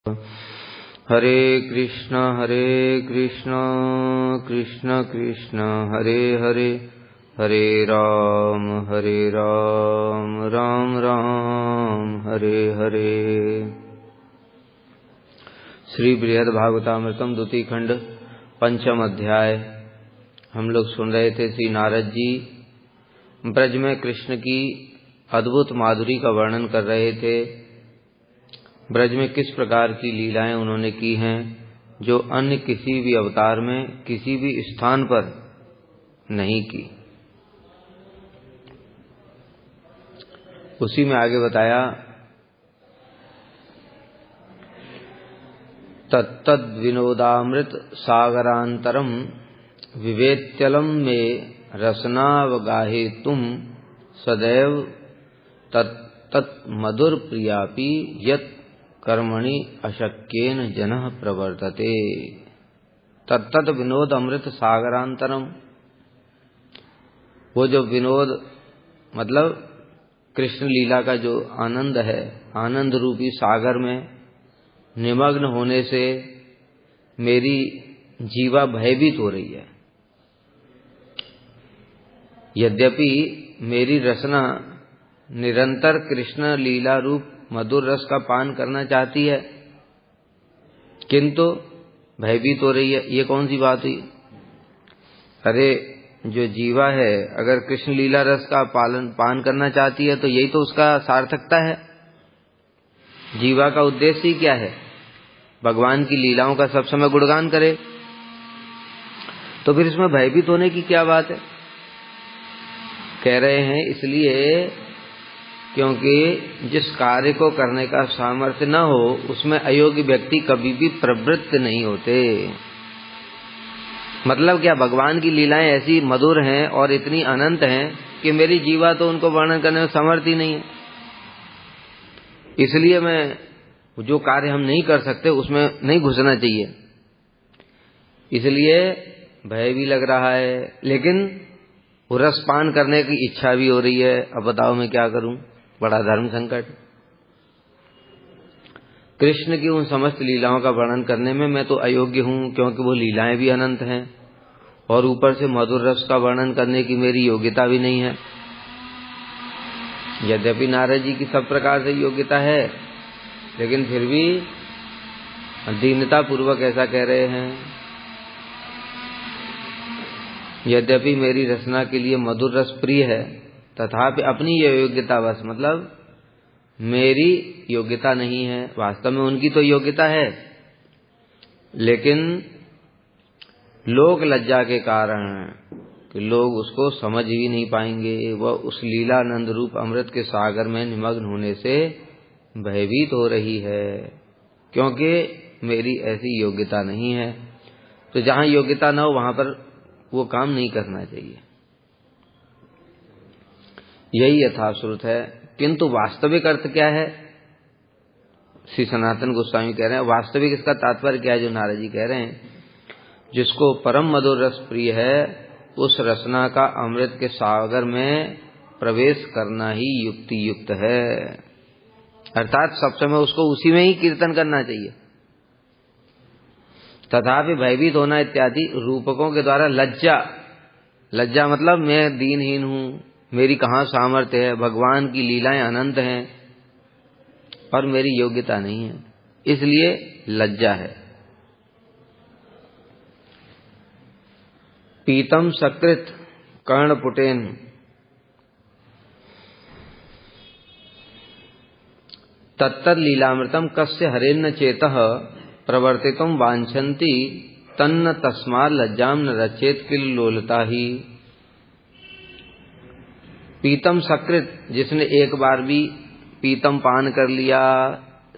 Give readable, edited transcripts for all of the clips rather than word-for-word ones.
हरे कृष्ण कृष्ण कृष्ण हरे हरे, हरे राम राम राम हरे हरे। श्री बृहद भागवतामृतम द्वितीय खंड पंचम अध्याय। हम लोग सुन रहे थे श्री नारद जी ब्रज में कृष्ण की अद्भुत माधुरी का वर्णन कर रहे थे। ब्रज में किस प्रकार की लीलाएं उन्होंने की हैं जो अन्य किसी भी अवतार में किसी भी स्थान पर नहीं की। उसी में आगे बताया, तत्तद विनोदामृत सागरांतरम विवेत्यलम में रसनावगाहे तुम सदैव तत्त मधुर प्रियापि यत् कर्मणि अशक्येन जनः प्रवर्तते। तत्त विनोद अमृत सागरांतरम, वो जो विनोद मतलब कृष्ण लीला का जो आनंद है, आनंद रूपी सागर में निमग्न होने से मेरी जीवा भयभीत हो रही है। यद्यपि मेरी रसना निरंतर कृष्ण लीला रूप मधुर रस का पान करना चाहती है, किंतु भयभीत हो रही है। ये कौन सी बात हुई? अरे जो जीवा है अगर कृष्ण लीला रस का पान करना चाहती है तो यही तो उसका सार्थकता है। जीवा का उद्देश्य ही क्या है? भगवान की लीलाओं का सब समय गुणगान करे। तो फिर इसमें भयभीत होने की क्या बात है? कह रहे हैं इसलिए क्योंकि जिस कार्य को करने का सामर्थ्य न हो उसमें अयोग्य व्यक्ति कभी भी प्रवृत्त नहीं होते। मतलब क्या, भगवान की लीलाएं ऐसी मधुर हैं और इतनी अनंत हैं कि मेरी जीवा तो उनको वर्णन करने में समर्थ ही नहीं है। इसलिए मैं जो कार्य हम नहीं कर सकते उसमें नहीं घुसना चाहिए। इसलिए भय भी लग रहा है, लेकिन रसपान करने की इच्छा भी हो रही है। अब बताओ मैं क्या करूं? बड़ा धर्म संकट। कृष्ण की उन समस्त लीलाओं का वर्णन करने में मैं तो अयोग्य हूं, क्योंकि वो लीलाएं भी अनंत हैं और ऊपर से मधुर रस का वर्णन करने की मेरी योग्यता भी नहीं है। यद्यपि नारद जी की सब प्रकार से योग्यता है, लेकिन फिर भी दीनता पूर्वक ऐसा कह रहे हैं। यद्यपि मेरी रचना के लिए मधुर रस प्रिय है, तथापि अपनी ये योग्यता बस, मतलब मेरी योग्यता नहीं है। वास्तव में उनकी तो योग्यता है, लेकिन लोक लज्जा के कारण कि लोग उसको समझ भी नहीं पाएंगे। वह उस लीलानंद रूप अमृत के सागर में निमग्न होने से भयभीत हो रही है, क्योंकि मेरी ऐसी योग्यता नहीं है। तो जहां योग्यता न हो वहां पर वो काम नहीं करना चाहिए। यही यथाश्रुत है। किंतु वास्तविक अर्थ क्या है? श्री सनातन गोस्वामी कह रहे हैं वास्तविक इसका तात्पर्य क्या है जो नारद जी कह रहे हैं? जिसको परम मधुर रस प्रिय है उस रसना का अमृत के सागर में प्रवेश करना ही युक्ति युक्त है। अर्थात सब समय उसको उसी में ही कीर्तन करना चाहिए। तथापि भयभीत होना इत्यादि रूपकों के द्वारा लज्जा मतलब मैं दीनहीन हूं, मेरी कहाँ सामर्थ्य है, भगवान की लीलाएं अनंत हैं और मेरी योग्यता नहीं है, इसलिए लज्जा है। पीतम सकृत कर्णपुटेन तत्तद लीलामृतम कस्य हरेन्न चेतः प्रवर्तितुम वांछन्ति तन्न तस्मात् लज्जाम न रचेत किल लोलता ही। पीतम सकृत, जिसने एक बार भी पीतम पान कर लिया,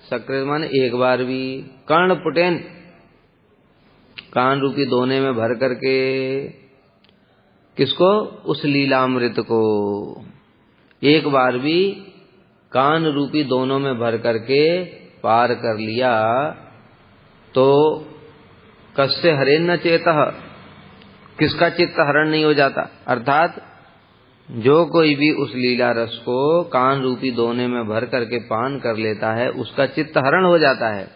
सकृत माने एक बार भी, कर्णपुटेन कान रूपी दोने में भर करके, किसको? उस लीलामृत को एक बार भी कान रूपी दोनों में भर करके पार कर लिया, तो कस्य हरेन्न चेतः, किसका चित्त हरण नहीं हो जाता? अर्थात जो कोई भी उस लीला रस को कान रूपी दोने में भर करके पान कर लेता है उसका चित्त हरण हो जाता है।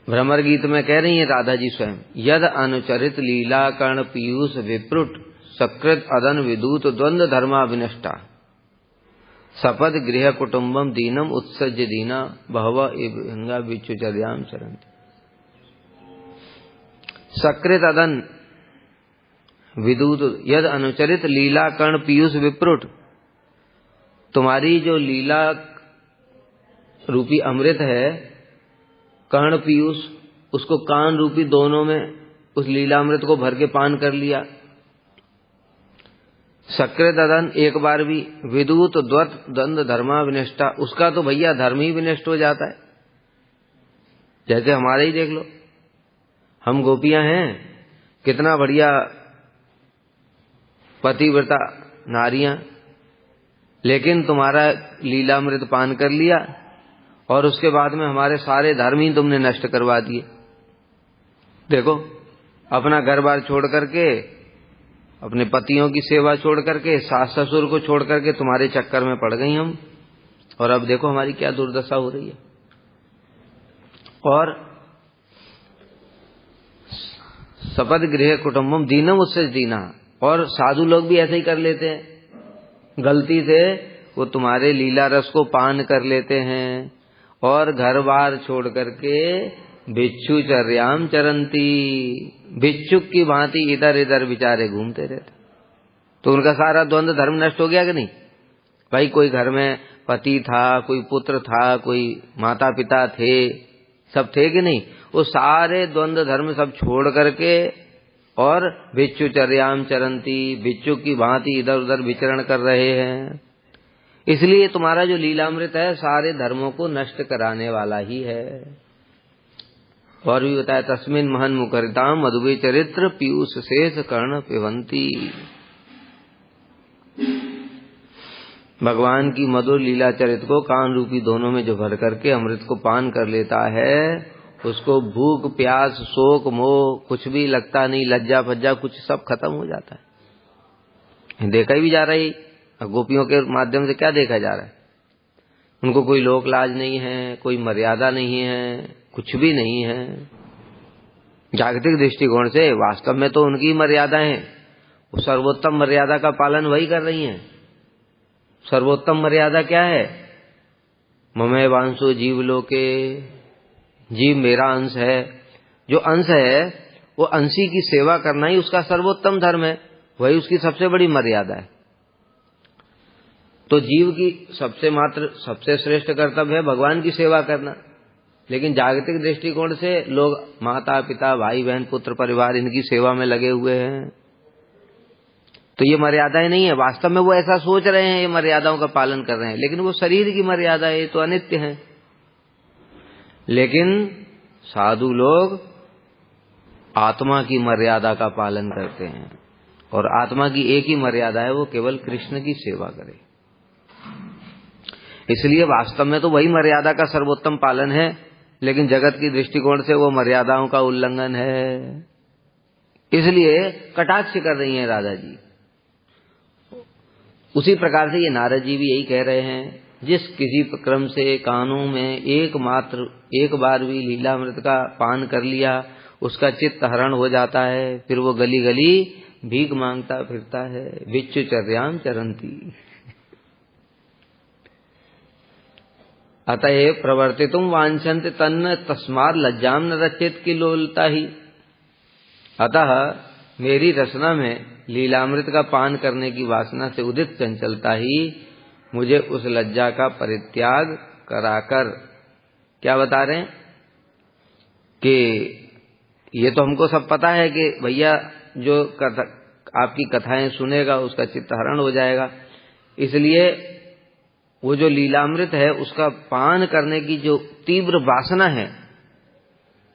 भ्रमर गीत में कह रही है राधा जी स्वयं, यद अनुचरित लीला कर्ण पीयूष विप्रुट सकृत अदन विदूत द्वंद्व धर्मा विनष्टा सपद गृह कुटुम्बम दीनम उत्सज्य दीना बहव इभंगा बिच्छुचर्याम चरन्ति। सकृत अदन विदूत यद अनुचरित लीला कर्ण पीयूष विप्रुट, तुम्हारी जो लीला रूपी अमृत है, कर्ण पीयूष, उसको कान रूपी दोनों में उस लीला अमृत को भर के पान कर लिया। सकृत अदन एक बार भी, विदूत द्वंद्व धर्मा विनष्टा, उसका तो भैया धर्म ही विनष्ट हो जाता है। जैसे हमारे ही देख लो, हम गोपियां हैं, कितना बढ़िया पतिव्रता नारियां, लेकिन तुम्हारा लीलामृत पान कर लिया और उसके बाद में हमारे सारे धर्म ही तुमने नष्ट करवा दिए। देखो, अपना घर बार छोड़ करके, अपने पतियों की सेवा छोड़ करके, सास ससुर को छोड़ करके तुम्हारे चक्कर में पड़ गई हम, और अब देखो हमारी क्या दुर्दशा हो रही है। और सपद गृह कुटुम्बम दीनम उससे दीना, और साधु लोग भी ऐसे ही कर लेते हैं, गलती से वो तुम्हारे लीला रस को पान कर लेते हैं और घर बार छोड़ करके भिक्षु चर्याम चरंती, भिक्षुक की भांति इधर इधर बेचारे घूमते रहते। तो उनका सारा द्वंद्व धर्म नष्ट हो गया कि नहीं भाई? कोई घर में पति था, कोई पुत्र था, कोई माता पिता थे, सब थे कि नहीं? वो सारे द्वंद्व धर्म सब छोड़ करके और भिक्षु चर्याम चरंती, भिक्षुक की भांति इधर उधर विचरण कर रहे हैं। इसलिए तुम्हारा जो लीलामृत है सारे धर्मों को नष्ट कराने वाला ही है। और भी बताया, तस्मिन महन मुखरिताम मधुबे चरित्र पीयूष शेष कर्ण पिबंती। भगवान की मधुर लीला चरित को कान रूपी दोनों में जो भर करके अमृत को पान कर लेता है, उसको भूख प्यास शोक मोह कुछ भी लगता नहीं, लज्जा फज्जा कुछ सब खत्म हो जाता है। देखा ही भी जा रहा है, गोपियों के माध्यम से क्या देखा जा रहा है? उनको कोई लोक लाज नहीं है, कोई मर्यादा नहीं है, कुछ भी नहीं है। जागतिक दृष्टिकोण से वास्तव में तो उनकी मर्यादा है, वो सर्वोत्तम मर्यादा का पालन वही कर रही हैं। सर्वोत्तम मर्यादा क्या है? ममे वांसो जीव लोके, जीव मेरा अंश है। जो अंश है वो अंशी की सेवा करना ही उसका सर्वोत्तम धर्म है, वही उसकी सबसे बड़ी मर्यादा है। तो जीव की सबसे श्रेष्ठ कर्तव्य है भगवान की सेवा करना। लेकिन जागतिक दृष्टिकोण से लोग माता पिता भाई बहन पुत्र परिवार इनकी सेवा में लगे हुए हैं, तो ये मर्यादाएं नहीं है। वास्तव में वो ऐसा सोच रहे हैं, ये मर्यादाओं का पालन कर रहे हैं, लेकिन वो शरीर की मर्यादा है, तो अनित्य है। लेकिन साधु लोग आत्मा की मर्यादा का पालन करते हैं, और आत्मा की एक ही मर्यादा है, वो केवल कृष्ण की सेवा करे। इसलिए वास्तव में तो वही मर्यादा का सर्वोत्तम पालन है, लेकिन जगत की दृष्टिकोण से वो मर्यादाओं का उल्लंघन है। इसलिए कटाक्ष कर रही हैं राधा जी। उसी प्रकार से ये नारद जी भी यही कह रहे हैं, जिस किसी क्रम से कानों में एक बार भी लीलामृत का पान कर लिया, उसका चित्त हरण हो जाता है, फिर वो गली गली भीख मांगता फिरता है। भिक्षु चर्याम चरंती। अतएव प्रवर्तितुम वांछन्ते तन्न तस्मात् लज्जाम न रचेत की लोलता ही। अतः मेरी रचना में लीलामृत का पान करने की वासना से उदित चंचलता ही मुझे उस लज्जा का परित्याग कराकर, क्या बता रहे हैं कि ये तो हमको सब पता है कि भैया जो आपकी कथाएं सुनेगा उसका चित्त हरण हो जाएगा, इसलिए वो जो लीलामृत है उसका पान करने की जो तीव्र वासना है,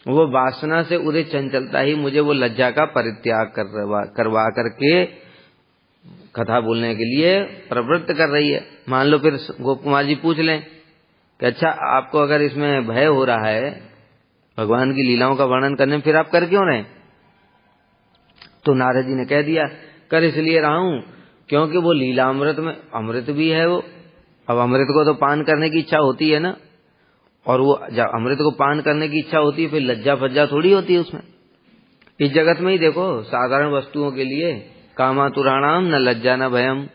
वो वासना से उदित चंचलता ही मुझे वो लज्जा का परित्याग करवा करके कथा बोलने के लिए प्रवृत्त कर रही है। मान लो फिर गोप कुमार जी पूछ लें कि अच्छा आपको अगर इसमें भय हो रहा है भगवान की लीलाओं का वर्णन करने में, फिर आप कर क्यों रहे? तो नारद जी ने कह दिया, कर इसलिए रहा हूं क्योंकि वो लीलामृत में अमृत भी है। वो अब अमृत को तो पान करने की इच्छा होती है ना, और वो जब अमृत को पान करने की इच्छा होती है फिर लज्जा फज्जा थोड़ी होती है उसमें। इस जगत में ही देखो, साधारण वस्तुओं के लिए कामातुराणाम न लज्जा न भयम।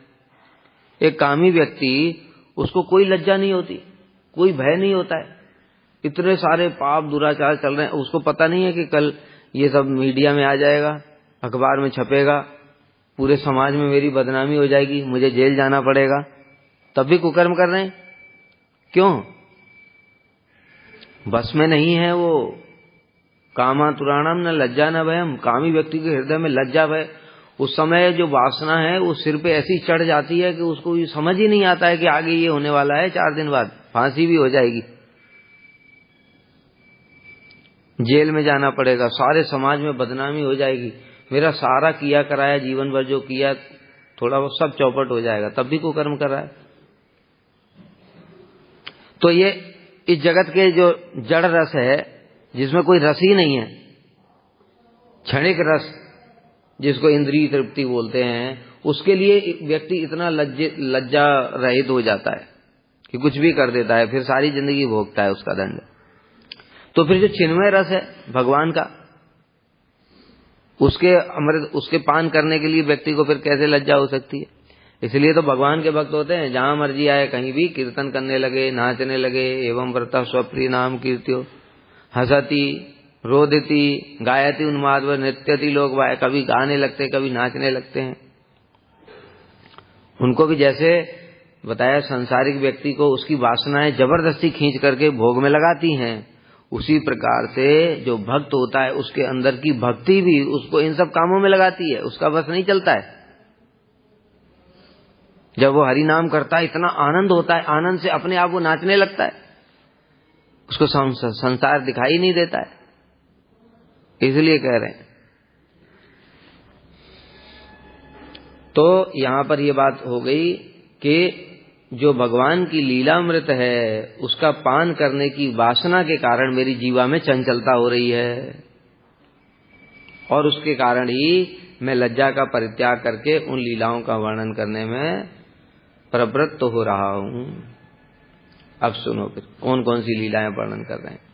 एक कामी व्यक्ति, उसको कोई लज्जा नहीं होती, कोई भय नहीं होता है। इतने सारे पाप दुराचार चल रहे हैं, उसको पता नहीं है कि कल ये सब मीडिया में आ जाएगा, अखबार में छपेगा, पूरे समाज में मेरी बदनामी हो जाएगी, मुझे जेल जाना पड़ेगा, तब भी कुकर्म कर रहे हैं। क्यों? बस में नहीं है वो। कामातुराणाम न लज्जा न भयम। कामी व्यक्ति के हृदय में लज्जा भय, उस समय जो वासना है वो सिर पे ऐसी चढ़ जाती है कि उसको ये समझ ही नहीं आता है कि आगे ये होने वाला है, 4 दिन बाद फांसी भी हो जाएगी, जेल में जाना पड़ेगा, सारे समाज में बदनामी हो जाएगी, मेरा सारा किया कराया जीवन भर जो किया थोड़ा वो सब चौपट हो जाएगा, तब भी कुकर्म कर रहा है। तो ये इस जगत के जो जड़ रस है, जिसमें कोई रस ही नहीं है, क्षणिक रस जिसको इंद्रिय तृप्ति बोलते हैं, उसके लिए व्यक्ति इतना लज्जा रहित हो जाता है कि कुछ भी कर देता है, फिर सारी जिंदगी भोगता है उसका दंड। तो फिर जो चिन्मय रस है भगवान का, उसके अमृत, उसके पान करने के लिए व्यक्ति को फिर कैसे लज्जा हो सकती है? इसलिए तो भगवान के भक्त होते हैं, जहां मर्जी आए कहीं भी कीर्तन करने लगे, नाचने लगे। एवं व्रता स्वप्रिय नाम कीर्त्यो हंसती रोदती गायती उन्माद व नृत्यति लोग वाय। कभी गाने लगते, कभी नाचने लगते हैं। उनको भी जैसे बताया, संसारिक व्यक्ति को उसकी वासनाएं जबरदस्ती खींच करके भोग में लगाती हैं, उसी प्रकार से जो भक्त होता है उसके अंदर की भक्ति भी उसको इन सब कामों में लगाती है, उसका बस नहीं चलता है। जब वो हरि नाम करता है इतना आनंद होता है, आनंद से अपने आप वो नाचने लगता है, उसको संसार दिखाई नहीं देता है। इसलिए कह रहे हैं। तो यहां पर ये बात हो गई कि जो भगवान की लीलामृत है उसका पान करने की वासना के कारण मेरी जीवा में चंचलता हो रही है, और उसके कारण ही मैं लज्जा का परित्याग करके उन लीलाओं का वर्णन करने में प्रवृत्त हो रहा हूं। अब सुनो फिर कौन कौन सी लीलाएं वर्णन कर रहे हैं।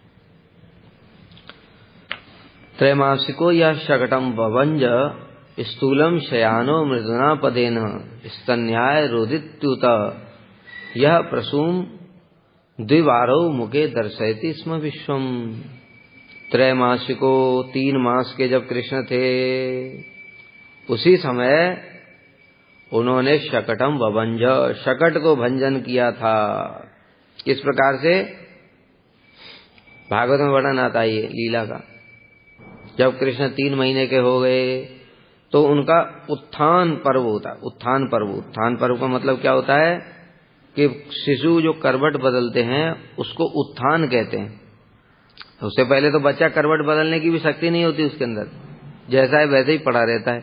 त्रैमासिको या शकटम भवंज स्थूलम शयानो मृदुना पदेन स्तन्याय रोदित्युत यह प्रसूम द्विवारो मुखे दर्शयति स्म विश्वम। त्रैमासिको 3 मास के जब कृष्ण थे, उसी समय उन्होंने शकटम भवंज, शकट को भंजन किया था। किस प्रकार से? भागवत में वर्णन आता है ये लीला का। जब कृष्ण 3 महीने के हो गए तो उनका उत्थान पर्व होता है। उत्थान पर्व का मतलब क्या होता है कि शिशु जो करवट बदलते हैं उसको उत्थान कहते हैं। उससे पहले तो बच्चा करवट बदलने की भी शक्ति नहीं होती उसके अंदर, जैसा है वैसे ही पड़ा रहता है।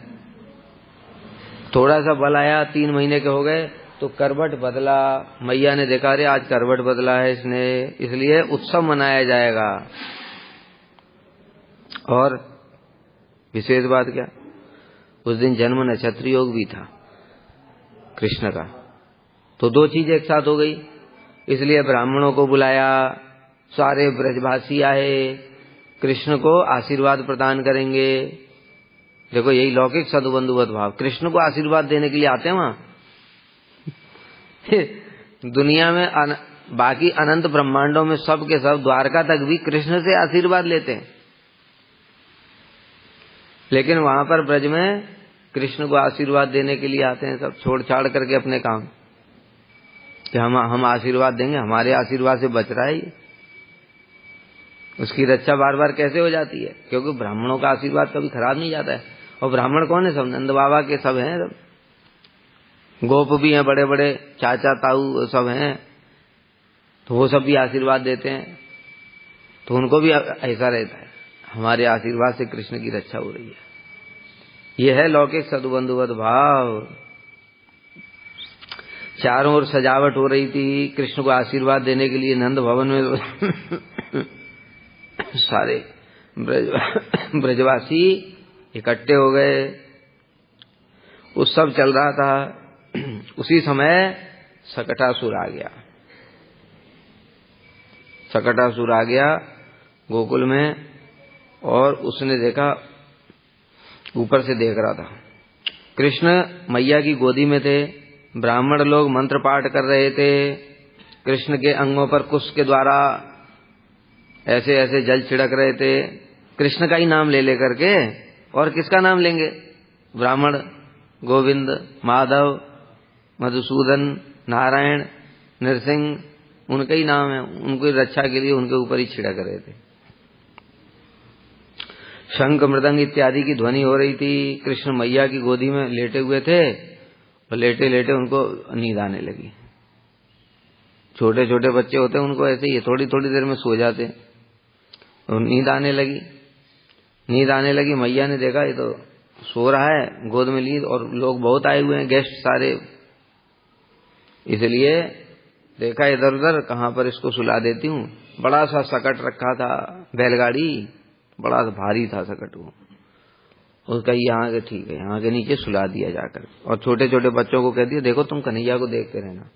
थोड़ा सा बल आया, 3 महीने के हो गए तो करवट बदला, मैया ने देखा रे आज करवट बदला है इसने, इसलिए उत्सव मनाया जाएगा। और विशेष बात क्या, उस दिन जन्म नक्षत्र योग भी था कृष्ण का, तो 2 चीजें एक साथ हो गई। इसलिए ब्राह्मणों को बुलाया, सारे ब्रजवासी आए, कृष्ण को आशीर्वाद प्रदान करेंगे। देखो यही लौकिक सदुबंधुवत भाव, कृष्ण को आशीर्वाद देने के लिए आते हैं वहां। दुनिया में बाकी अनंत ब्रह्मांडों में सब के सब, द्वारका तक भी कृष्ण से आशीर्वाद लेते हैं, लेकिन वहां पर ब्रज में कृष्ण को आशीर्वाद देने के लिए आते हैं सब, छोड़ छाड़ करके अपने काम कि हम आशीर्वाद देंगे, हमारे आशीर्वाद से बच रहा है ये। उसकी रक्षा बार बार कैसे हो जाती है? क्योंकि ब्राह्मणों का आशीर्वाद कभी खराब नहीं जाता है। और ब्राह्मण कौन है? सब नंद बाबा के सब हैं, सब गोप भी हैं, बड़े बड़े चाचा ताऊ सब हैं, तो वो सब भी आशीर्वाद देते हैं। तो उनको भी ऐसा रहता है, हमारे आशीर्वाद से कृष्ण की रक्षा हो रही है। यह है लौकिक सदुबंधुवत भाव। चारों ओर सजावट हो रही थी कृष्ण को आशीर्वाद देने के लिए नंद भवन में। सारे ब्रजवासी इकट्ठे हो गए, उत्सव चल रहा था। उसी समय सकटासुर आ गया। सकटासुर आ गया गोकुल में और उसने देखा, ऊपर से देख रहा था, कृष्ण मैया की गोदी में थे, ब्राह्मण लोग मंत्र पाठ कर रहे थे, कृष्ण के अंगों पर कुश के द्वारा ऐसे ऐसे जल छिड़क रहे थे, कृष्ण का ही नाम ले लेकर के। और किसका नाम लेंगे? ब्राह्मण, गोविंद, माधव, मधुसूदन, नारायण, नरसिंह, उनका ही नाम है, उनकी रक्षा के लिए उनके ऊपर ही छिड़क रहे थे। शंख मृदंग इत्यादि की ध्वनि हो रही थी। कृष्ण मैया की गोदी में लेटे हुए थे और लेटे लेटे उनको नींद आने लगी। छोटे छोटे बच्चे होते हैं, उनको ऐसे ही थोड़ी थोड़ी देर में सो जाते, और नींद आने लगी। मैया ने देखा ये तो सो रहा है गोद में ली, और लोग बहुत आए हुए हैं, गेस्ट सारे, इसलिए देखा इधर उधर कहां पर इसको सुला देती हूँ। बड़ा सा सकट रखा था, बैलगाड़ी, बड़ा भारी था सकट वो। उसका यहाँ के ठीक है, यहाँ के नीचे सुला दिया जाकर, और छोटे छोटे बच्चों को कह दिया देखो तुम कन्हैया को देखते रहना।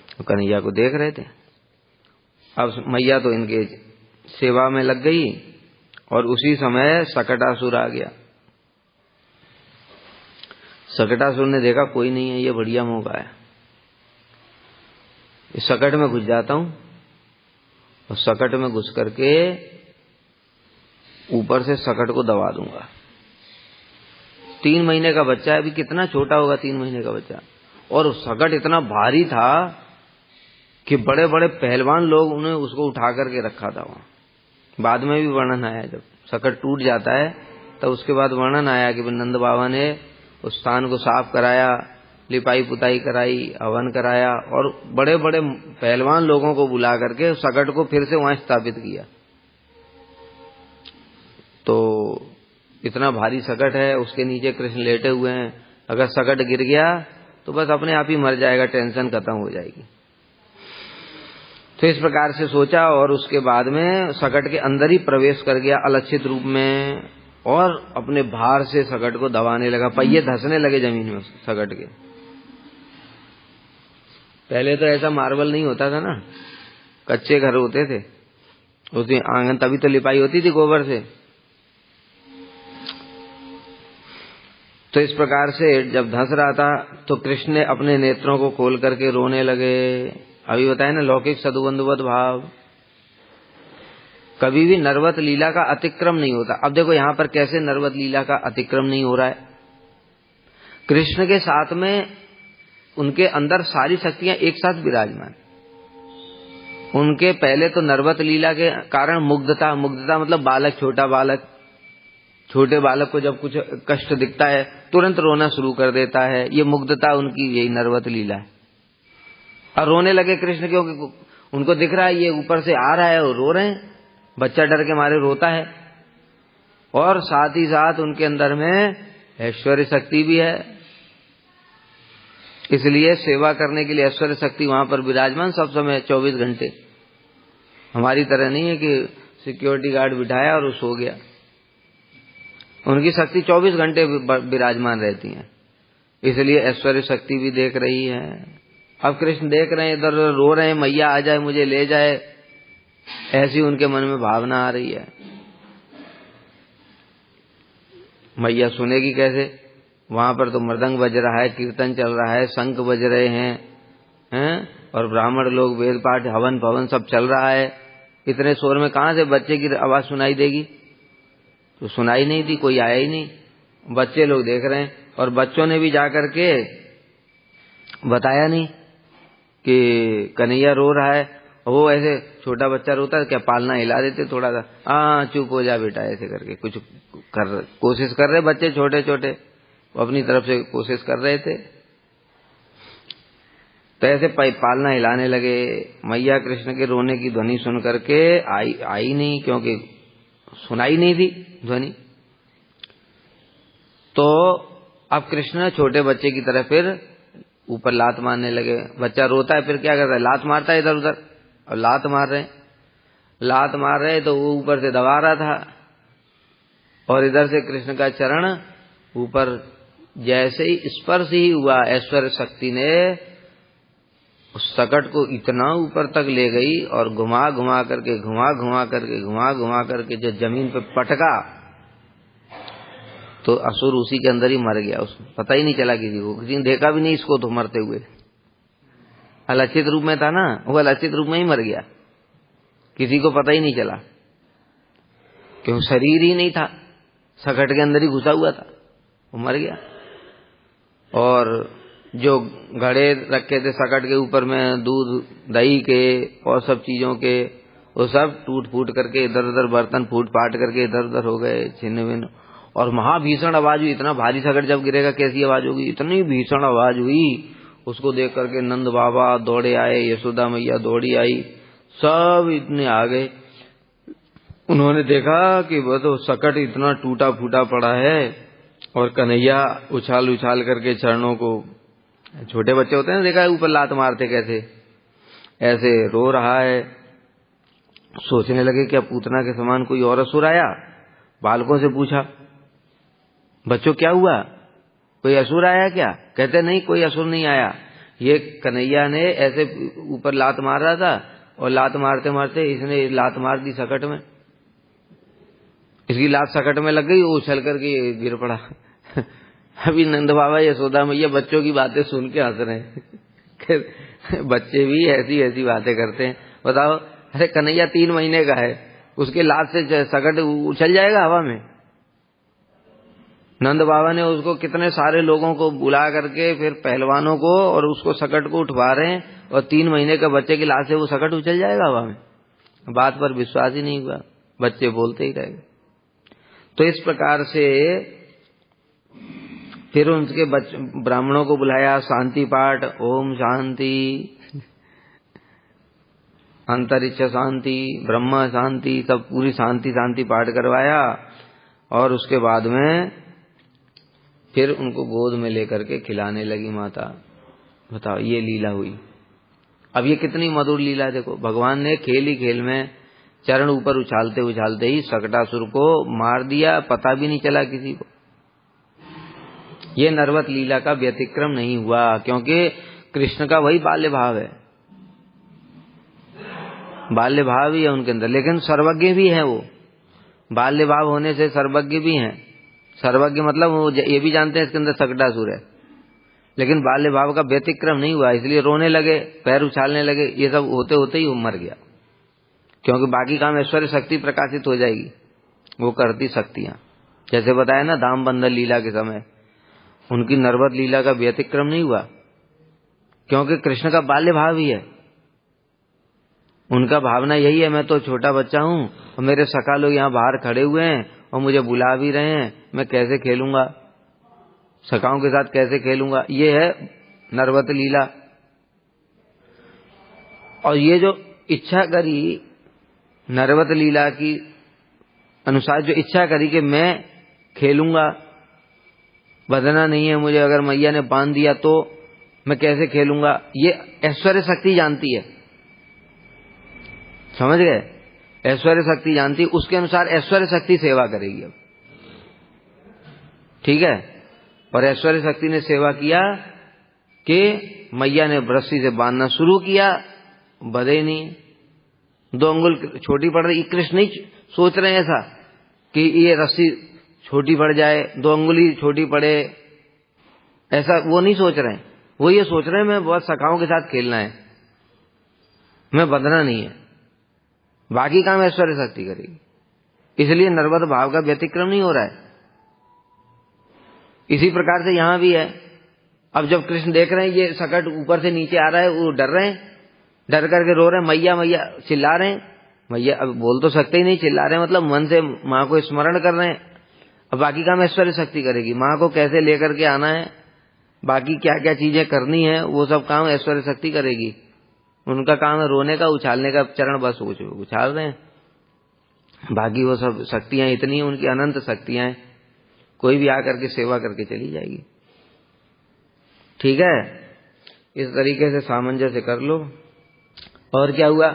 तो कन्हैया को देख रहे थे। अब मैया तो इनके सेवा में लग गई, और उसी समय सकटासुर आ गया। सकटासुर ने देखा कोई नहीं है, ये बढ़िया मौका है, इस सकट में घुस जाता हूं, और सकट में घुस करके ऊपर से सकट को दबा दूंगा। 3 महीने का बच्चा है, अभी कितना छोटा होगा 3 महीने का बच्चा, और सकट इतना भारी था कि बड़े बड़े पहलवान लोग उन्हें उसको उठा करके रखा था वहां। बाद में भी वर्णन आया, जब सकट टूट जाता है तब उसके बाद वर्णन आया कि नंद बाबा ने उस स्थान को साफ कराया, लिपाई पुताई कराई, हवन कराया, और बड़े बड़े पहलवान लोगों को बुला करके सकट को फिर से वहां स्थापित किया। तो इतना भारी सकट है, उसके नीचे कृष्ण लेटे हुए हैं, अगर सकट गिर गया तो बस अपने आप ही मर जाएगा, टेंशन खत्म हो जाएगी। तो इस प्रकार से सोचा, और उसके बाद में सकट के अंदर ही प्रवेश कर गया अलक्षित रूप में, और अपने भार से सकट को दबाने लगा। पहिए धंसने लगे जमीन में सकट के। पहले तो ऐसा मार्बल नहीं होता था ना, कच्चे घर होते थे, उसमें आंगन, तभी तो लिपाई होती थी गोबर से। तो इस प्रकार से जब धंस रहा था तो कृष्ण ने अपने नेत्रों को खोल करके रोने लगे। अभी बताया ना, लौकिक सदुबंधुवत भाव, कभी भी नरवत लीला का अतिक्रम नहीं होता। अब देखो यहां पर कैसे नरवत लीला का अतिक्रम नहीं हो रहा है। कृष्ण के साथ में उनके अंदर सारी शक्तियां एक साथ विराजमान। उनके पहले तो नरवत लीला के कारण मुग्धता मतलब बालक, छोटा बालक, छोटे बालक को जब कुछ कष्ट दिखता है तुरंत रोना शुरू कर देता है, ये मुग्धता उनकी, यही नरवत लीला है। और रोने लगे कृष्ण, क्योंकि उनको दिख रहा है ये ऊपर से आ रहा है और रो रहे हैं, बच्चा डर के मारे रोता है, और साथ ही साथ उनके अंदर में ऐश्वर्य शक्ति भी है, इसलिए सेवा करने के लिए ऐश्वर्य शक्ति वहां पर विराजमान सब समय 24 घंटे। हमारी तरह नहीं है कि सिक्योरिटी गार्ड बिठाया और वो सो गया, उनकी शक्ति 24 घंटे विराजमान रहती है, इसलिए ऐश्वर्य शक्ति भी देख रही है। अब कृष्ण देख रहे हैं, इधर रो रहे हैं, मैया आ जाए मुझे ले जाए, ऐसी उनके मन में भावना आ रही है। मैया सुनेगी कैसे? वहां पर तो मृदंग बज रहा है, कीर्तन चल रहा है, शंख बज रहे हैं, और ब्राह्मण लोग वेद पाठ, हवन भवन सब चल रहा है। इतने शोर में कहां से बच्चे की आवाज सुनाई देगी? तो सुनाई नहीं दी, कोई आया ही नहीं। बच्चे लोग देख रहे हैं, और बच्चों ने भी जाकर के बताया नहीं कि कन्हैया रो रहा है। वो ऐसे छोटा बच्चा रोता है, क्या पालना हिला देते थोड़ा सा, हाँ चुप हो जा बेटा, ऐसे करके कुछ कोशिश कर रहे बच्चे छोटे छोटे, वो अपनी तरफ से कोशिश कर रहे थे। तो ऐसे पालना हिलाने लगे। मैया कृष्ण के रोने की ध्वनि सुन करके आई नहीं, क्योंकि सुनाई नहीं थी ध्वनि। तो अब कृष्ण छोटे बच्चे की तरह फिर ऊपर लात मारने लगे। बच्चा रोता है, फिर क्या करता है, लात मारता है इधर उधर, और लात मार रहे तो वो ऊपर से दबा रहा था, और इधर से कृष्ण का चरण ऊपर जैसे ही स्पर्श ही हुआ, ऐश्वर्य शक्ति ने उस सकट को इतना ऊपर तक ले गई और घुमा घुमा करके जो जमीन पे पटका, तो असुर उसी के अंदर ही मर गया। उसमें पता ही नहीं चला किसी को, किसी ने देखा भी नहीं इसको तो मरते हुए। अलक्षित रूप में था ना, वो अलक्षित रूप में ही मर गया, किसी को पता ही नहीं चला, क्यों शरीर ही नहीं था, सकट के अंदर ही घुसा हुआ था, वो मर गया। और जो घड़े रखे थे सकट के ऊपर में दूध दही के और सब चीजों के, वो सब टूट फूट करके इधर उधर, बर्तन फूट फाट करके इधर उधर हो गए, छिन्न भिन्न। और महाभीषण आवाज हुई, इतना भारी सकट जब गिरेगा कैसी आवाज होगी, इतनी भीषण आवाज हुई। उसको देख करके नंद बाबा दौड़े आए, यशोदा मैया दौड़ी आई, सब इतने आ गए। उन्होंने देखा कि वो तो सकट इतना टूटा फूटा पड़ा है और कन्हैया उछाल उछाल करके चरणों को, छोटे बच्चे होते हैं देखा है ऊपर लात मारते कैसे, ऐसे रो रहा है। सोचने लगे क्या पूतना के समान कोई और असुर आया। बालकों से पूछा, बच्चों क्या हुआ, कोई असुर आया क्या? कहते नहीं, कोई असुर नहीं आया, ये कन्हैया ने ऐसे ऊपर लात मार रहा था और लात मारते मारते इसने लात मार दी सकट में, इसकी लात सकट में लग गई, वो उछल करके गिर पड़ा। अभी नंद बाबा यशोदा मैया बच्चों की बातें सुन के हंस रहे हैं। बच्चे भी ऐसी ऐसी बातें करते हैं। बताओ, अरे कन्हैया 3 महीने का है, उसके लात से सकट उछल जाएगा हवा में। नंद बाबा ने उसको कितने सारे लोगों को बुला करके, फिर पहलवानों को, और उसको सकट को उठवा रहे हैं, और 3 महीने का बच्चे की लाश से वो सकट उछल जाएगा हवा में। बात पर विश्वास ही नहीं हुआ, बच्चे बोलते ही रह गए। तो इस प्रकार से फिर उनके ब्राह्मणों को बुलाया, शांति पाठ, ओम शांति, अंतरिक्ष शांति, ब्रह्म शांति, सब पूरी शांति शांति पाठ करवाया। और उसके बाद में फिर उनको गोद में लेकर के खिलाने लगी माता। बताओ, ये लीला हुई। अब ये कितनी मधुर लीला देखो, भगवान ने खेल ही खेल में चरण ऊपर उछालते उछालते ही सकटासुर को मार दिया, पता भी नहीं चला किसी को। ये नरवत लीला का व्यतिक्रम नहीं हुआ, क्योंकि कृष्ण का वही बाल्य भाव है, बाल्य भाव ही है उनके अंदर, लेकिन सर्वज्ञ भी है। वो बाल्य भाव होने से सर्वज्ञ भी हैं। सर्वज्ञ मतलब वो ये भी जानते हैं इसके अंदर सकटासुर है, लेकिन बाल्य भाव का व्यतिक्रम नहीं हुआ, इसलिए रोने लगे, पैर उछालने लगे। ये सब होते होते ही वो मर गया, क्योंकि बाकी काम ऐश्वर्य शक्ति प्रकाशित हो जाएगी, वो करती शक्तियां। जैसे बताया ना दाम बंधन लीला के समय उनकी नरवत लीला का व्यतिक्रम नहीं हुआ, क्योंकि कृष्ण का बाल्य भाव ही है। उनका भावना यही है, मैं तो छोटा बच्चा हूं और मेरे सखा लोग यहाँ बाहर खड़े हुए हैं और मुझे बुला भी रहे हैं, मैं कैसे खेलूंगा, सखाओं के साथ कैसे खेलूंगा। ये है नरवत लीला। और ये जो इच्छा करी नरवत लीला की अनुसार, जो इच्छा करी कि मैं खेलूंगा, बंधना नहीं है मुझे, अगर मैया ने बांध दिया तो मैं कैसे खेलूंगा, ये ऐश्वर्य शक्ति जानती है। समझ गए? ऐश्वर्य शक्ति जानती, उसके अनुसार ऐश्वर्य शक्ति सेवा करेगी अब। ठीक है? और ऐश्वर्य शक्ति ने सेवा किया कि मैया ने रस्सी से बांधना शुरू किया, बधे नहीं, 2 अंगुल छोटी पड़ रही। कृष्ण नहीं सोच रहे हैं ऐसा कि ये रस्सी छोटी पड़ जाए, 2 अंगुली छोटी पड़े, ऐसा वो नहीं सोच रहे हैं। वो ये सोच रहे हैं मैं बहुत सखाओं के साथ खेलना है, मैं बंधना नहीं है, बाकी काम ऐश्वर्य शक्ति करेगी। इसलिए नरवत भाव का व्यतिक्रम नहीं हो रहा है। इसी प्रकार से यहां भी है। अब जब कृष्ण देख रहे हैं ये सकट ऊपर से नीचे आ रहा है, वो डर रहे हैं, डर करके रो रहे हैं, मैया मैया चिल्ला रहे हैं। मैया अब बोल तो सकते ही नहीं, चिल्ला रहे हैं मतलब मन से माँ को स्मरण कर रहे हैं। अब बाकी काम ऐश्वर्य शक्ति करेगी, माँ को कैसे लेकर के आना है, बाकी क्या क्या चीजें करनी है, वो सब काम ऐश्वर्य शक्ति करेगी। उनका काम है रोने का, उछालने का, चरण बस उछाल रहे हैं। बाकी वो सब शक्तियां इतनी हैं, उनकी अनंत शक्तियां हैं, कोई भी आकर के सेवा करके चली जाएगी। ठीक है? इस तरीके से सामंजस्य कर लो। और क्या हुआ?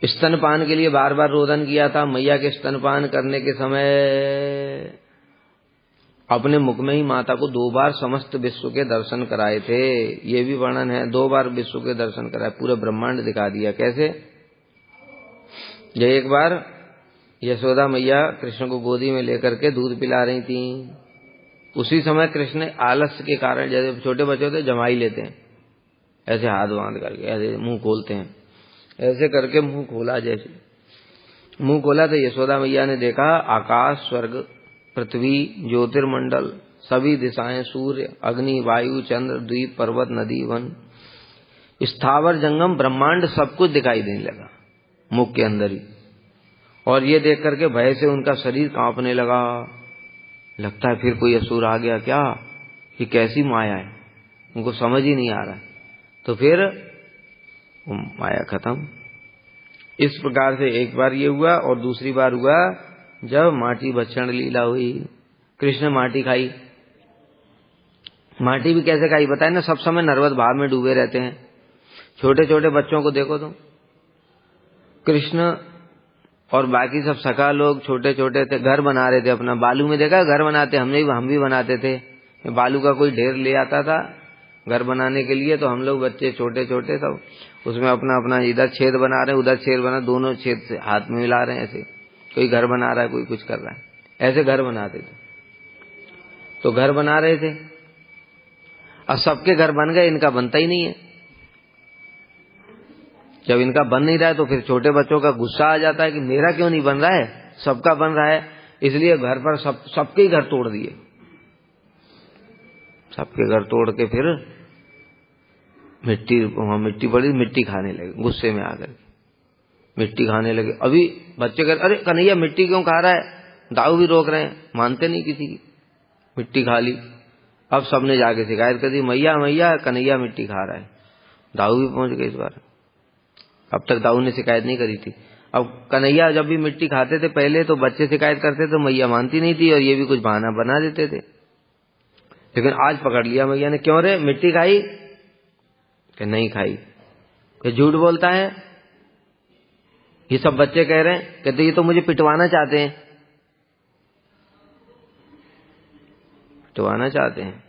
स्तनपान के लिए बार बार रोदन किया था। मैया के स्तनपान करने के समय अपने मुख में ही माता को 2 बार समस्त विश्व के दर्शन कराए थे। ये भी वर्णन है, 2 बार विश्व के दर्शन कराए, पूरे ब्रह्मांड दिखा दिया। कैसे? ये एक बार यशोदा मैया कृष्ण को गोदी में लेकर के दूध पिला रही थी। उसी समय कृष्ण आलस्य के कारण, जैसे छोटे बच्चे होते जमाई लेते हैं, ऐसे हाथ बांध करके ऐसे मुंह खोलते हैं, ऐसे करके मुंह खोला। जैसे मुंह खोला तो यशोदा मैया ने देखा आकाश, स्वर्ग, पृथ्वी, ज्योतिर्मंडल, सभी दिशाएं, सूर्य, अग्नि, वायु, चंद्र, द्वीप, पर्वत, नदी, वन, स्थावर जंगम, ब्रह्मांड, सब कुछ दिखाई देने लगा मुख के अंदर ही। और ये देख करके भय से उनका शरीर कांपने लगा। लगता है फिर कोई असुर आ गया क्या, ये कैसी माया है, उनको समझ ही नहीं आ रहा है। तो फिर माया खत्म। इस प्रकार से एक बार ये हुआ, और दूसरी बार हुआ जब माटी भक्षण लीला हुई। कृष्ण माटी खाई। माटी भी कैसे खाई बताए ना, सब समय नर्वस भाव में डूबे रहते हैं। छोटे छोटे बच्चों को देखो तो, कृष्ण और बाकी सब सखा लोग छोटे छोटे थे, घर बना रहे थे अपना। बालू में देखा घर बनाते, हम भी बनाते थे। बालू का कोई ढेर ले आता था घर बनाने के लिए, तो हम लोग बच्चे छोटे छोटे सब उसमें अपना अपना इधर छेद बना रहे हैं, उधर छेद बना, दोनों छेद से हाथ में मिला रहे हैं। ऐसे कोई घर बना रहा है, कोई कुछ कर रहा है, ऐसे घर बनाते थे। तो घर बना रहे थे, अब सबके घर बन गए, इनका बनता ही नहीं है। जब इनका बन नहीं रहा है तो फिर छोटे बच्चों का गुस्सा आ जाता है कि मेरा क्यों नहीं बन रहा है, सबका बन रहा है। इसलिए घर पर सबके ही घर तोड़ दिए। सबके घर तोड़ के फिर मिट्टी पड़ी, मिट्टी खाने लगे गुस्से में आकर, मिट्टी खाने लगे। अभी बच्चे कह अरे कन्हैया मिट्टी क्यों खा रहा है, दाऊ भी रोक रहे हैं, मानते नहीं किसी की, मिट्टी खा ली। अब सबने जाके शिकायत कर दी, मैया मैया कन्हैया मिट्टी खा रहा है। दाऊ भी पहुंच गए इस बार। अब तक दाऊ ने शिकायत नहीं करी थी। अब कन्हैया जब भी मिट्टी खाते थे पहले, तो बच्चे शिकायत करते थे, मैया मानती नहीं थी और ये भी कुछ बहाना बना देते थे। लेकिन आज पकड़ लिया मैया ने, क्यों रे मिट्टी खाई? कि नहीं खाई। कि झूठ बोलता है, ये सब बच्चे कह रहे हैं। कहते ये तो मुझे पिटवाना चाहते हैं, पिटवाना चाहते हैं।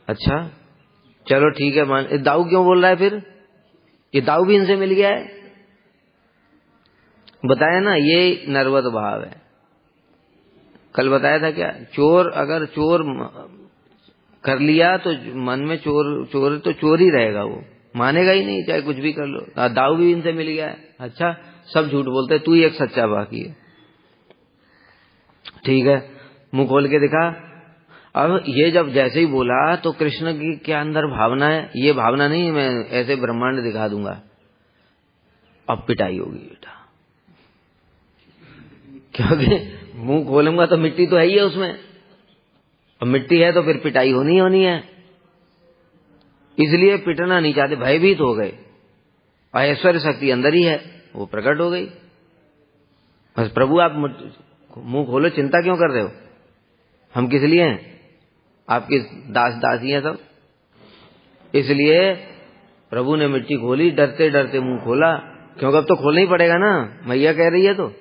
अच्छा चलो ठीक है मान। दाऊ क्यों बोल रहा है फिर? ये दाऊ भी इनसे मिल गया है। बताया ना, ये नर्वत भाव है। कल बताया था क्या, चोर अगर चोर कर लिया तो मन में चोर तो चोर ही रहेगा, वो मानेगा ही नहीं चाहे कुछ भी कर लो। दाऊ भी इनसे मिल गया है। अच्छा सब झूठ बोलते हैं, तू ही एक सच्चा बाकी है। ठीक है मुंह खोल के दिखा। अब ये जब जैसे ही बोला तो कृष्ण की क्या अंदर भावना है, ये भावना नहीं मैं ऐसे ब्रह्मांड दिखा दूंगा। अब पिटाई होगी बेटा, क्योंकि मुंह खोलूंगा तो मिट्टी तो है ही है उसमें, और मिट्टी है तो फिर पिटाई होनी है। इसलिए पिटना नहीं चाहते, भयभीत हो गए। और ऐश्वर्य शक्ति अंदर ही है, वो प्रकट हो गई। बस प्रभु आप मुंह खोलो, चिंता क्यों कर रहे हो, हम किस लिए हैं, आपकी दास दासी हैं सब। इसलिए प्रभु ने मिट्टी खोली, डरते डरते मुंह खोला, क्योंकि अब तो खोलना ही पड़ेगा ना, मैया कह रही है तो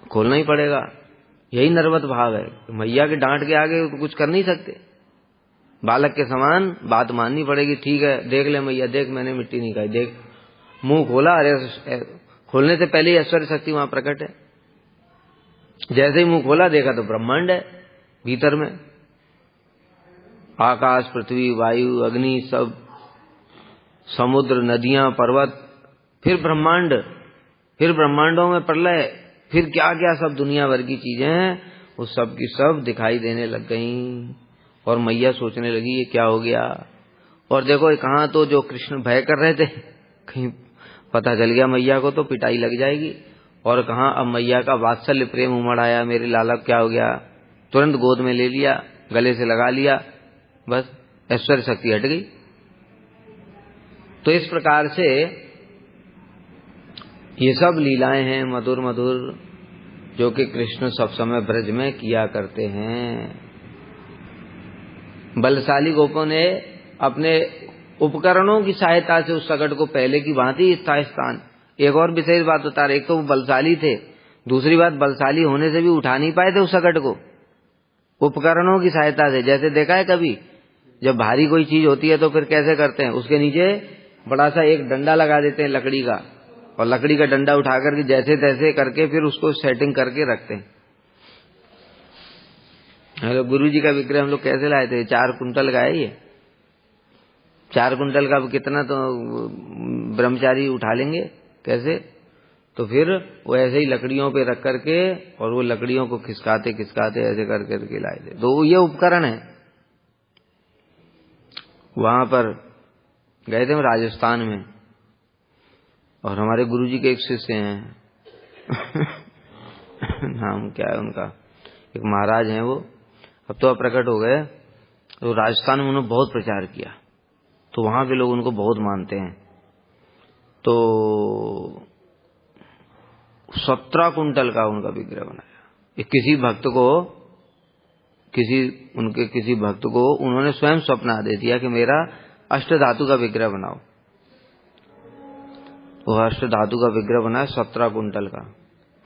खोलना ही पड़ेगा। यही नर्वत भाव है, मैया के डांट के आगे तो कुछ कर नहीं सकते, बालक के समान बात माननी पड़ेगी। ठीक है देख ले मैया, देख मैंने मिट्टी नहीं खाई, देख। मुंह खोला, अरे खोलने से पहले ही ऐश्वर्य शक्ति वहां प्रकट है। जैसे ही मुंह खोला देखा तो ब्रह्मांड है भीतर में, आकाश, पृथ्वी, वायु, अग्नि, सब, समुद्र, नदियां, पर्वत, फिर ब्रह्मांड, फिर ब्रह्मांडों में प्रलय, फिर क्या क्या सब दुनिया भर की चीजें हैं, वो सब की सब दिखाई देने लग गईं। और मैया सोचने लगी ये क्या हो गया। और देखो कहाँ तो जो कृष्ण भय कर रहे थे, कहीं पता चल गया मैया को तो पिटाई लग जाएगी। और कहाँ अब मैया का वात्सल्य प्रेम उमड़ आया, मेरे लाला क्या हो गया, तुरंत गोद में ले लिया, गले से लगा लिया, बस ऐश्वर्य शक्ति हट गई। तो इस प्रकार से ये सब लीलाएं हैं मधुर मधुर, जो कि कृष्ण सब समय ब्रज में किया करते हैं। बलशाली गोपों ने अपने उपकरणों की सहायता से उस सकट को पहले की भांति स्थान। एक और विशेष बात बता रहे, एक तो वो बलशाली थे, दूसरी बात बलशाली होने से भी उठा नहीं पाए थे उस सकट को। उपकरणों की सहायता से। जैसे देखा है कभी, जब भारी कोई चीज होती है तो फिर कैसे करते हैं, उसके नीचे बड़ा सा एक डंडा लगा देते हैं लकड़ी का, और लकड़ी का डंडा उठा करके जैसे तैसे करके फिर उसको सेटिंग करके रखते हैं। हम लोग गुरु जी का विग्रह हम लोग कैसे लाए थे, 4 कुंटल का है ये। 4 कुंटल का कितना तो ब्रह्मचारी उठा लेंगे कैसे, तो फिर वो ऐसे ही लकड़ियों पे रख करके और वो लकड़ियों को खिसकाते खिसकाते ऐसे करके लाए थे। तो ये उपकरण है। वहां पर गए थे राजस्थान में, और हमारे गुरुजी के एक शिष्य हैं नाम क्या है उनका, एक महाराज हैं वो, अब तो अप्रकट हो गए। तो राजस्थान में उन्होंने बहुत प्रचार किया, तो वहां के लोग उनको बहुत मानते हैं। तो 17 कुंटल का उनका विग्रह बनाया। किसी भक्त को उन्होंने स्वयं स्वप्न आदेश दिया कि मेरा अष्ट धातु का विग्रह बनाओ। वो अष्ट धातु का विग्रह बनाया 17 कुंटल का।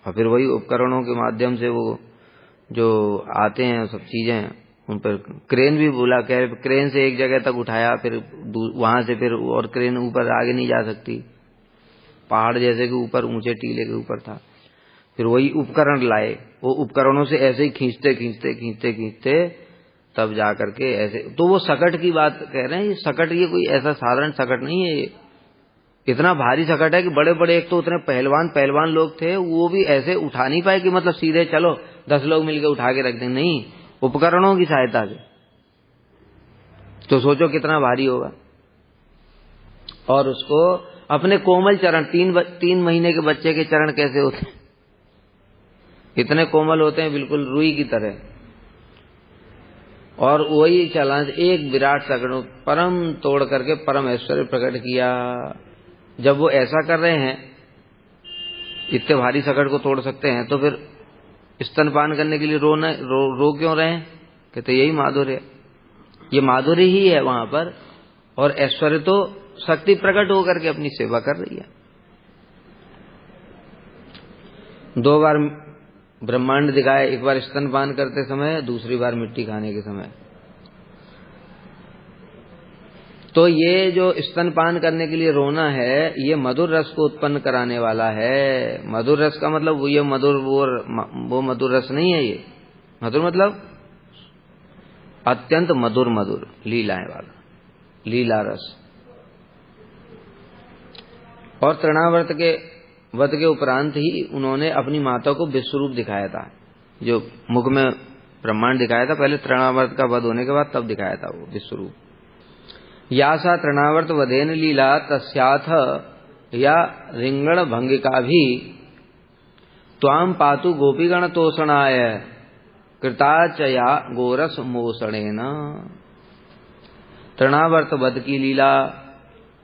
और फिर वही उपकरणों के माध्यम से वो जो आते हैं सब चीजें, उन पर क्रेन भी बोला, क्रेन से एक जगह तक उठाया, फिर वहां से फिर और क्रेन ऊपर आगे नहीं जा सकती, पहाड़ जैसे कि ऊपर ऊंचे टीले के ऊपर था। फिर वही उपकरण लाए, वो उपकरणों से ऐसे ही खींचते तब जा करके ऐसे। तो वो सकट की बात कह रहे हैं। ये सकट ये कोई ऐसा साधारण सकट नहीं है, इतना भारी सकट है कि बड़े बड़े एक तो उतने पहलवान लोग थे, वो भी ऐसे उठा नहीं पाए कि मतलब सीधे चलो 10 लोग मिलकर उठा के रख देंगे, नहीं, उपकरणों की सहायता से। तो सोचो कितना भारी होगा। और उसको अपने कोमल चरण, 3 महीने के बच्चे के चरण कैसे होते हैं, इतने कोमल होते हैं, बिल्कुल रुई की तरह। और वही चलन एक विराट सकट परम तोड़ करके परम ऐश्वर्य प्रकट किया। जब वो ऐसा कर रहे हैं, इतने भारी सकट को तोड़ सकते हैं, तो फिर स्तनपान करने के लिए रो क्यों रहे हैं? कहते यही माधुर्य, ये माधुर्य ही है वहां पर। और ऐश्वर्य तो शक्ति प्रकट होकर के अपनी सेवा कर रही है। 2 बार ब्रह्मांड दिखाए, एक बार स्तनपान करते समय, दूसरी बार मिट्टी खाने के समय। तो ये जो स्तनपान करने के लिए रोना है, ये मधुर रस को उत्पन्न कराने वाला है। मधुर रस का मतलब वो ये मधुर वो मधुर रस नहीं है। ये मधुर मतलब अत्यंत मधुर लीलाएं वाला, लीला रस। और तृणावर्त के वध के उपरांत ही उन्होंने अपनी माता को विश्वरूप दिखाया था। जो मुख में ब्रह्मांड दिखाया था, पहले तृणावर्त का वध होने के बाद तब दिखाया था वो विश्वरूप। या सा तृणावर्त वधेन लीला तस्याथ या रिंगण भंगिका भी त्वाम पातु गोपीगण तोषणाय कृताचया गोरस मोषणेन। तृणावर्त वध की लीला,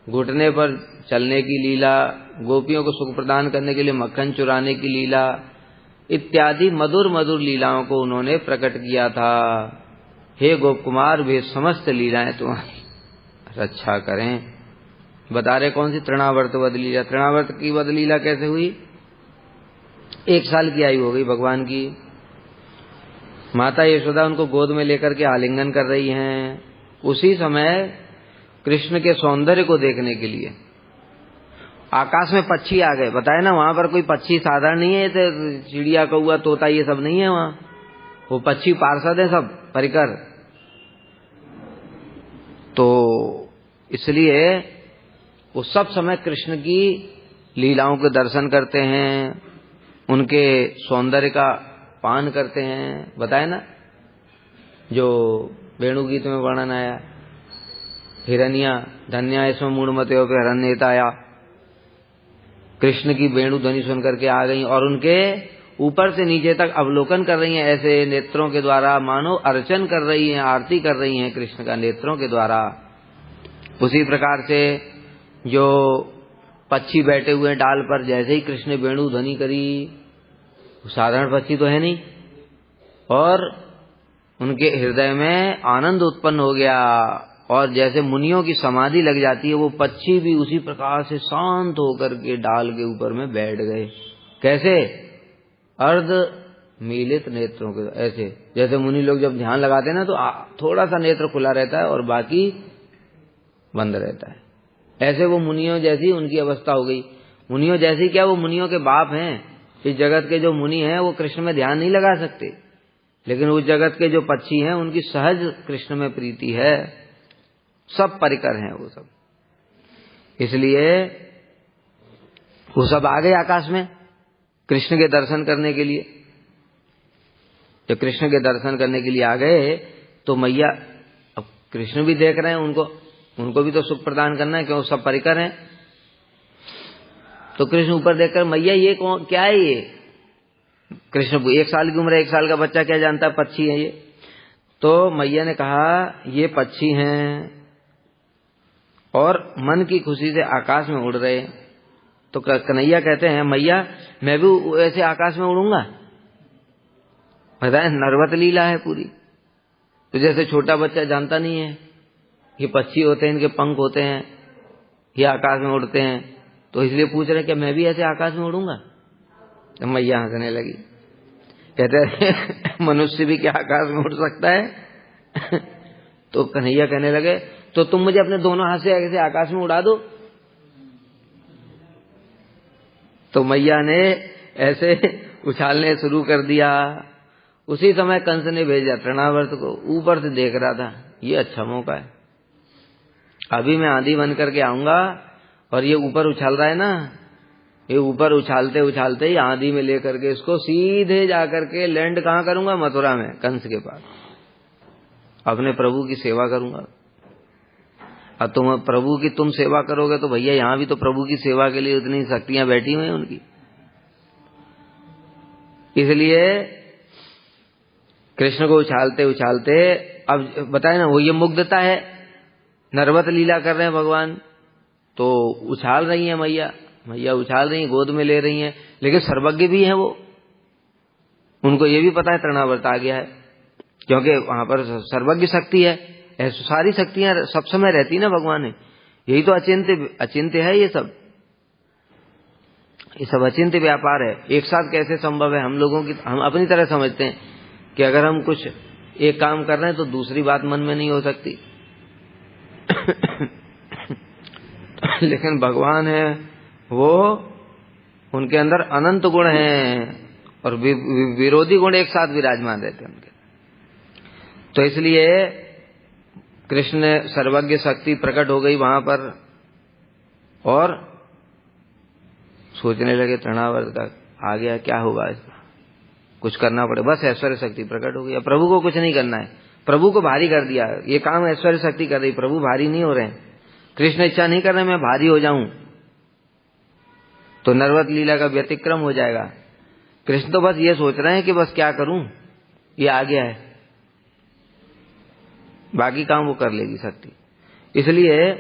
घुटने पर चलने की लीला, गोपियों को सुख प्रदान करने के लिए मक्खन चुराने की लीला इत्यादि मधुर लीलाओं को उन्होंने प्रकट किया था। हे गोप कुमार, वे समस्त लीलाएं तुम्हारी रक्षा करें। बता रहे कौन सी? तृणावर्त वध लीला। तृणावर्त की वध लीला कैसे हुई? 1 साल की आयु हो गई भगवान की। माता यशोदा उनको गोद में लेकर के आलिंगन कर रही हैं। उसी समय कृष्ण के सौंदर्य को देखने के लिए आकाश में पक्षी आ गए। बताए ना, वहां पर कोई पक्षी साधारण नहीं है, चिड़िया कौआ तोता ये सब नहीं है वहां। वो पक्षी पार्षद है सब परिकर। तो इसलिए वो सब समय कृष्ण की लीलाओं के दर्शन करते हैं, उनके सौंदर्य का पान करते हैं। बताए ना, जो वेणु गीत में वर्णन आया, हिरण्या धन्या इसमें मूढ़मत्यो पे हरण्यताया। कृष्ण की वेणु ध्वनि सुन करके आ गई और उनके ऊपर से नीचे तक अवलोकन कर रही हैं, ऐसे नेत्रों के द्वारा मानो अर्चन कर रही हैं, आरती कर रही हैं कृष्ण का नेत्रों के द्वारा। उसी प्रकार से जो पक्षी बैठे हुए डाल पर, जैसे ही कृष्ण ने वेणु ध्वनि करी, साधारण पक्षी तो है नहीं, और उनके हृदय में आनंद उत्पन्न हो गया। और जैसे मुनियों की समाधि लग जाती है, वो पक्षी भी उसी प्रकार से शांत होकर के डाल के ऊपर में बैठ गए। कैसे? अर्ध मीलित नेत्रों के, ऐसे जैसे मुनि लोग जब ध्यान लगाते हैं ना तो थोड़ा सा नेत्र खुला रहता है और बाकी बंद रहता है। ऐसे वो मुनियों जैसी उनकी अवस्था हो गई। मुनियों जैसी क्या, वो मुनियों के बाप हैं। इस जगत के जो मुनि हैं वो कृष्ण में ध्यान नहीं लगा सकते, लेकिन उस जगत के जो पक्षी हैं उनकी सहज कृष्ण में प्रीति है, सब परिकर हैं वो सब। इसलिए वो सब आ गए आकाश में कृष्ण के दर्शन करने के लिए। जब कृष्ण के दर्शन करने के लिए आ गए तो मैया, अब कृष्ण भी देख रहे हैं उनको भी तो सुख प्रदान करना है, क्यों सब परिकर हैं। तो कृष्ण ऊपर देखकर, मैया ये कौन, क्या है ये? कृष्ण 1 साल की उम्र है, 1 साल का बच्चा क्या जानता है पक्षी है ये। तो मैया ने कहा ये पक्षी हैं और मन की खुशी से आकाश में उड़ रहे। तो कन्हैया कहते हैं, मैया मैं भी ऐसे आकाश में उड़ूंगा? बताए नर्वत लीला है पूरी। तो जैसे छोटा बच्चा जानता नहीं है ये पक्षी होते हैं, इनके पंख होते हैं, ये आकाश में उड़ते हैं, तो इसलिए पूछ रहे कि मैं भी ऐसे आकाश में उड़ूंगा? तो मैया हंसने लगी, कहते हैं मनुष्य भी क्या आकाश में उड़ सकता है? तो कन्हैया कहने लगे, तो तुम मुझे अपने दोनों हाथ से ऐसे आकाश में उड़ा दो। तो मैया ने ऐसे उछालने शुरू कर दिया। उसी समय कंस ने भेजा तृणावर्त को, ऊपर से देख रहा था ये अच्छा मौका है, अभी मैं आंधी बन करके आऊंगा और ये ऊपर उछाल रहा है ना, ये ऊपर उछालते उछालते ही आंधी में लेकर के इसको सीधे जाकर के लैंड कहाँ करूंगा? मथुरा में, कंस के पास। अपने प्रभु की सेवा करूंगा। और तुम प्रभु की तुम सेवा करोगे तो भैया यहाँ भी तो प्रभु की सेवा के लिए उतनी शक्तियां बैठी हुई हैं उनकी। इसलिए कृष्ण को उछालते उछालते, अब बताए ना वो ये मुग्धता है, नर्वत लीला कर रहे हैं भगवान, तो उछाल रही हैं मैया उछाल रही हैं, गोद में ले रही हैं, लेकिन सर्वज्ञ भी हैं वो। उनको ये भी पता है तृणावर्त आ गया है, क्योंकि वहां पर सर्वज्ञ शक्ति है। ऐसी सारी शक्तियां सब समय रहती ना भगवान है, यही तो अचिंत्य है। ये सब अचिंत्य व्यापार है। एक साथ कैसे संभव है? हम लोगों की, हम अपनी तरह समझते हैं कि अगर हम कुछ एक काम कर रहे हैं तो दूसरी बात मन में नहीं हो सकती। लेकिन भगवान है वो, उनके अंदर अनंत गुण हैं और विरोधी गुण एक साथ विराजमान रहते हैं उनके। तो इसलिए कृष्ण सर्वज्ञ शक्ति प्रकट हो गई वहां पर और सोचने लगे तृणावर्त का आ गया, क्या होगा इसका, कुछ करना पड़े। बस ऐश्वर्य शक्ति प्रकट हो गई। अब प्रभु को कुछ नहीं करना है, प्रभु को भारी कर दिया। ये काम ऐश्वर्य शक्ति कर रही, प्रभु भारी नहीं हो रहे हैं। कृष्ण इच्छा नहीं कर रहे मैं भारी हो जाऊं, तो नर्वत लीला का व्यतिक्रम हो जाएगा। कृष्ण तो बस ये सोच रहे हैं कि बस क्या करूं, ये आ गया है, बाकी काम वो कर लेगी शक्ति। इसलिए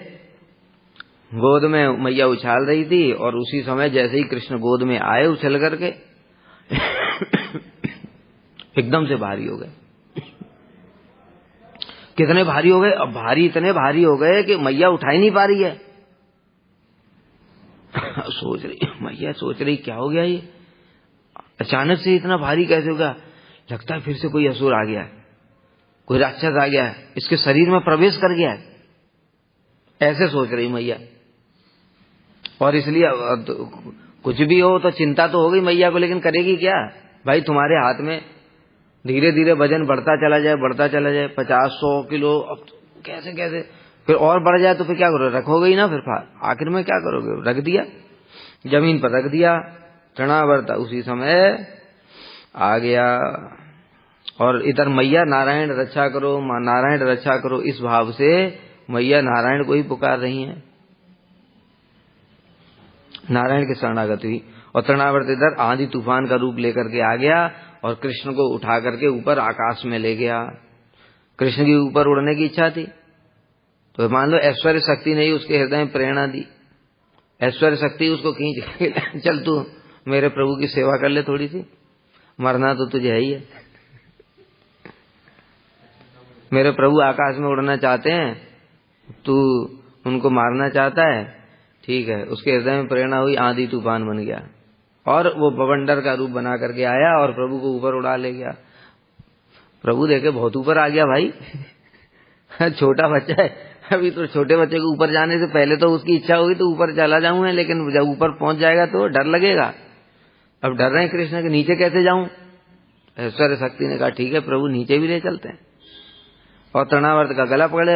गोद में मैया उछाल रही थी और उसी समय जैसे ही कृष्ण गोद में आए उछल करके एकदम से भारी हो गए। कितने भारी हो गए? अब इतने भारी हो गए कि मैया उठा ही नहीं पा रही है। मैया सोच रही क्या हो गया, ये अचानक से इतना भारी कैसे होगा? लगता है फिर से कोई असुर आ गया है, कोई राक्षस आ गया है, इसके शरीर में प्रवेश कर गया है, ऐसे सोच रही मैया। और इसलिए कुछ भी हो तो चिंता तो हो गई मैया को, लेकिन करेगी क्या भाई? तुम्हारे हाथ में धीरे धीरे वजन बढ़ता चला जाए 50-100 किलो, अब कैसे फिर और बढ़ जाए तो फिर क्या करोगे? रखोगे ही ना, फिर आखिर में क्या करोगे? रख दिया, जमीन पर रख दिया। तृणावर्त उसी समय आ गया और इधर मैया नारायण रक्षा करो, नारायण रक्षा करो, इस भाव से मैया नारायण को ही पुकार रही हैं, नारायण के शरणागत हुई। और तृणावर्त इधर आंधी तूफान का रूप लेकर के आ गया और कृष्ण को उठा करके ऊपर आकाश में ले गया। कृष्ण की ऊपर उड़ने की इच्छा थी, तो मान लो ऐश्वर्य शक्ति ने ही उसके हृदय में प्रेरणा दी। ऐश्वर्य शक्ति उसको खींच, चल तू मेरे प्रभु की सेवा कर ले थोड़ी सी, मरना तो तुझे है ही है। मेरे प्रभु आकाश में उड़ना चाहते हैं, तू उनको मारना चाहता है, ठीक है। उसके हृदय में प्रेरणा हुई, आंधी तूफान बन गया और वो बवंडर का रूप बना करके आया और प्रभु को ऊपर उड़ा ले गया। प्रभु देखे बहुत ऊपर आ गया भाई। छोटा बच्चा है, अभी तो छोटे बच्चे को ऊपर जाने से पहले तो उसकी इच्छा होगी तो ऊपर चला जाऊंगा, लेकिन जब ऊपर पहुंच जाएगा तो डर लगेगा। अब डर रहे हैं कृष्ण के नीचे कैसे जाऊं। ऐश्वर्य शक्ति ने कहा ठीक है प्रभु नीचे भी ले चलते हैं। और तृणावर्त का गला पकड़े,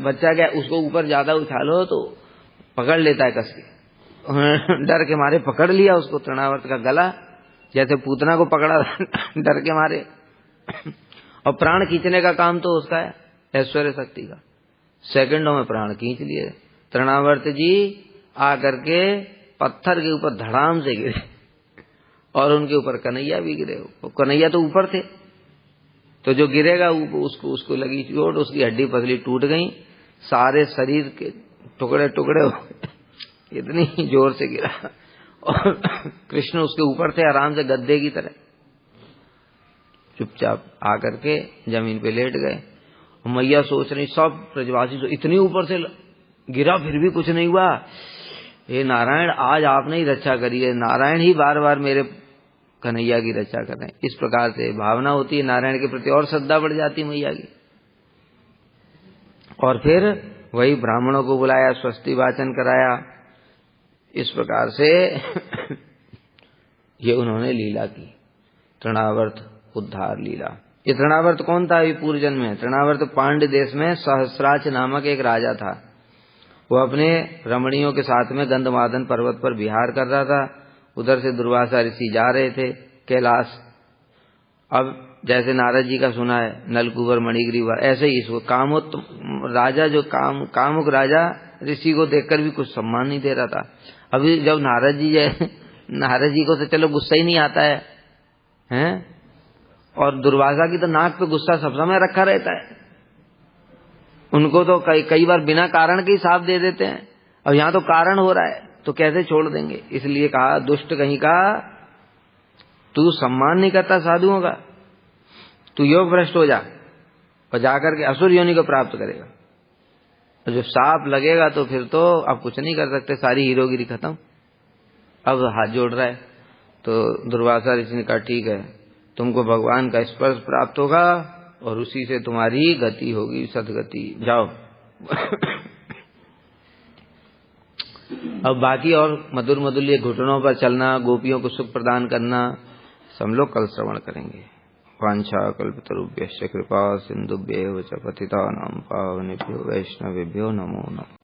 बच्चा क्या उसको ऊपर ज्यादा उछालो तो पकड़ लेता है कस के। डर के मारे पकड़ लिया उसको तृणावर्त का गला, जैसे पूतना को पकड़ा डर के मारे। और प्राण खींचने का काम तो उसका है, ऐश्वर्य शक्ति का। सेकंडों में प्राण खींच लिए। तृणावर्त जी आकर के पत्थर के ऊपर धड़ाम से गिरे और उनके ऊपर कन्हैया भी गिरे। कन्हैया तो ऊपर थे, तो जो गिरेगा उसको लगी चोट, उसकी हड्डी पसली टूट गई, सारे शरीर के टुकड़े टुकड़े हो गए, इतनी जोर से गिरा। और कृष्ण उसके ऊपर थे आराम से गद्दे की तरह, चुपचाप आकर के जमीन पे लेट गए। और मैया सोच रही सब ब्रजवासी तो इतनी ऊपर से गिरा फिर भी कुछ नहीं हुआ। हे नारायण आज आपने ही रक्षा करी है, नारायण ही बार बार मेरे कन्हैया की रक्षा कर रहे हैं। इस प्रकार से भावना होती है नारायण के प्रति, और श्रद्धा बढ़ जाती है मैया की। और फिर वही ब्राह्मणों को बुलाया, स्वस्ति वाचन कराया। इस प्रकार से ये उन्होंने लीला की, तृणावर्त उद्धार लीला। ये तृणावर्त कौन था? ये पूर्व जन्म में। तृणावर्त पांड्य देश में सहस्राच नामक एक राजा था। वो अपने रमणियों के साथ में गंधमादन पर्वत पर विहार कर रहा था। उधर से दुर्वासा ऋषि जा रहे थे कैलाश। अब जैसे नारद जी का सुना है नलकुबर मणिग्रीवर, ऐसे ही इसको राजा जो कामुक राजा ऋषि को देखकर भी कुछ सम्मान नहीं दे रहा था। अभी जब नारद जी को तो चलो गुस्सा ही नहीं आता है, हैं? और दुर्वासा की तो नाक पे गुस्सा सब समय रखा रहता है। उनको तो कई बार बिना कारण के ही साफ दे देते हैं। अब यहाँ तो कारण हो रहा है तो कैसे छोड़ देंगे। इसलिए कहा दुष्ट कहीं का, तू सम्मान नहीं करता साधुओं का, तू योग भ्रष्ट हो जा और जाकर के असुर योनि को प्राप्त करेगा। और जब साफ लगेगा तो फिर तो अब कुछ नहीं कर सकते, सारी हीरोगिरी खत्म। अब हाथ जोड़ रहा है तो दुर्वासा ऋषि ने कहा ठीक है, तुमको भगवान का स्पर्श प्राप्त होगा और उसी से तुम्हारी गति होगी, सदगति, जाओ। अब बाकी और मधुर मधुल्य घुटनों पर चलना, गोपियों को सुख प्रदान करना, सब लोग कल श्रवण करेंगे। वांछा कल्पतरुभ्यश्च कृपा सिंधुभ्येव च पतितानां पावनेभ्यो वैष्णवेभ्यो नमो नमः।